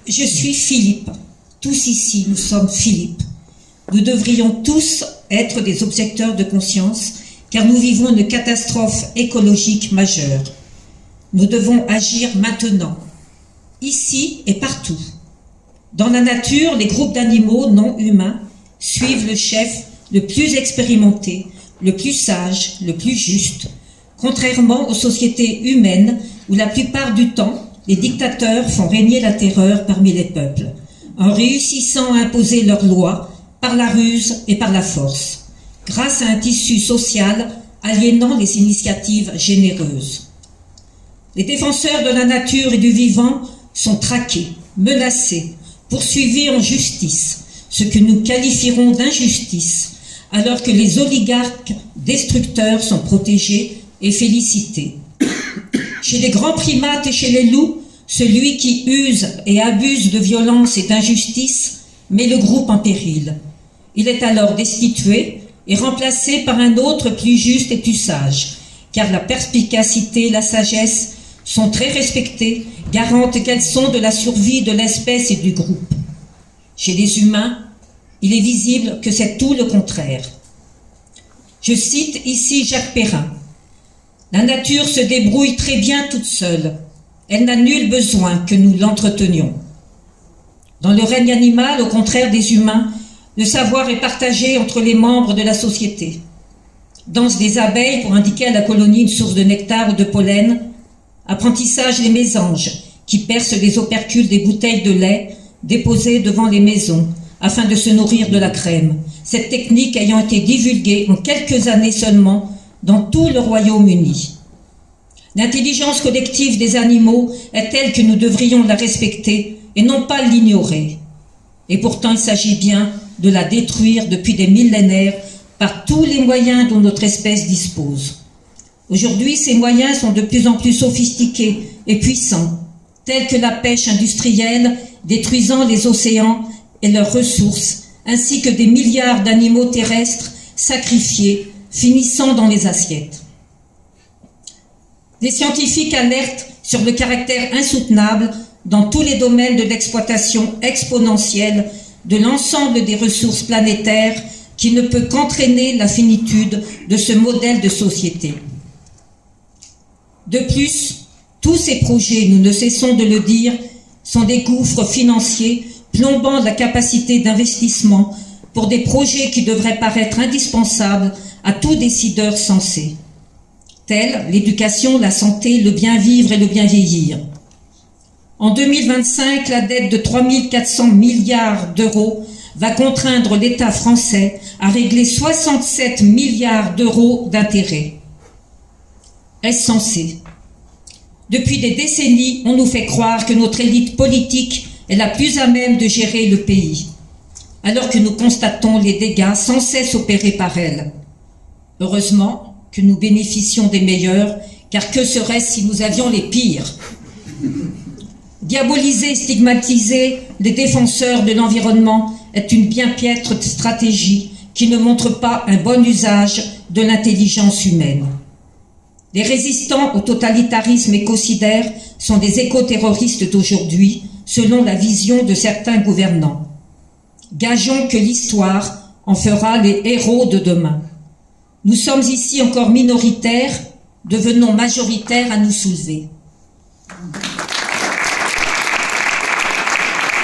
Je suis Philippe. Tous ici, nous sommes Philippe. Nous devrions tous être des objecteurs de conscience, car nous vivons une catastrophe écologique majeure. Nous devons agir maintenant, ici et partout. Dans la nature, les groupes d'animaux non humains suivent le chef le plus expérimenté, le plus sage, le plus juste, contrairement aux sociétés humaines où la plupart du temps, les dictateurs font régner la terreur parmi les peuples, en réussissant à imposer leurs lois par la ruse et par la force, grâce à un tissu social aliénant les initiatives généreuses. Les défenseurs de la nature et du vivant sont traqués, menacés, poursuivis en justice, ce que nous qualifierons d'injustice, alors que les oligarques destructeurs sont protégés et félicités. Chez les grands primates et chez les loups, celui qui use et abuse de violence et d'injustice met le groupe en péril. Il est alors destitué et remplacé par un autre plus juste et plus sage, car la perspicacité et la sagesse sont très respectées, garantes qu'elles sont de la survie de l'espèce et du groupe. Chez les humains, il est visible que c'est tout le contraire. Je cite ici Jacques Perrin. « La nature se débrouille très bien toute seule. Elle n'a nul besoin que nous l'entretenions. » Dans le règne animal, au contraire des humains, le savoir est partagé entre les membres de la société. Danse des abeilles pour indiquer à la colonie une source de nectar ou de pollen, apprentissage des mésanges qui percent les opercules des bouteilles de lait déposées devant les maisons afin de se nourrir de la crème, cette technique ayant été divulguée en quelques années seulement dans tout le Royaume-Uni. L'intelligence collective des animaux est telle que nous devrions la respecter et non pas l'ignorer. Et pourtant il s'agit bien de la détruire depuis des millénaires par tous les moyens dont notre espèce dispose. Aujourd'hui, ces moyens sont de plus en plus sophistiqués et puissants, tels que la pêche industrielle détruisant les océans et leurs ressources, ainsi que des milliards d'animaux terrestres sacrifiés, finissant dans les assiettes. Des scientifiques alertent sur le caractère insoutenable dans tous les domaines de l'exploitation exponentielle de l'ensemble des ressources planétaires qui ne peut qu'entraîner la finitude de ce modèle de société. De plus, tous ces projets, nous ne cessons de le dire, sont des gouffres financiers plombant la capacité d'investissement pour des projets qui devraient paraître indispensables à tout décideur sensé, tels l'éducation, la santé, le bien vivre et le bien vieillir. En 2025, la dette de 3 400 milliards d'euros va contraindre l'État français à régler 67 milliards d'euros d'intérêts. Est-ce sensé? Depuis des décennies, on nous fait croire que notre élite politique est la plus à même de gérer le pays, alors que nous constatons les dégâts sans cesse opérés par elle. Heureusement que nous bénéficions des meilleurs, car que serait-ce si nous avions les pires? Diaboliser, stigmatiser les défenseurs de l'environnement est une bien piètre stratégie qui ne montre pas un bon usage de l'intelligence humaine. Les résistants au totalitarisme écocidaire sont des écoterroristes d'aujourd'hui, selon la vision de certains gouvernants. Gageons que l'histoire en fera les héros de demain. Nous sommes ici encore minoritaires, devenons majoritaires à nous soulever.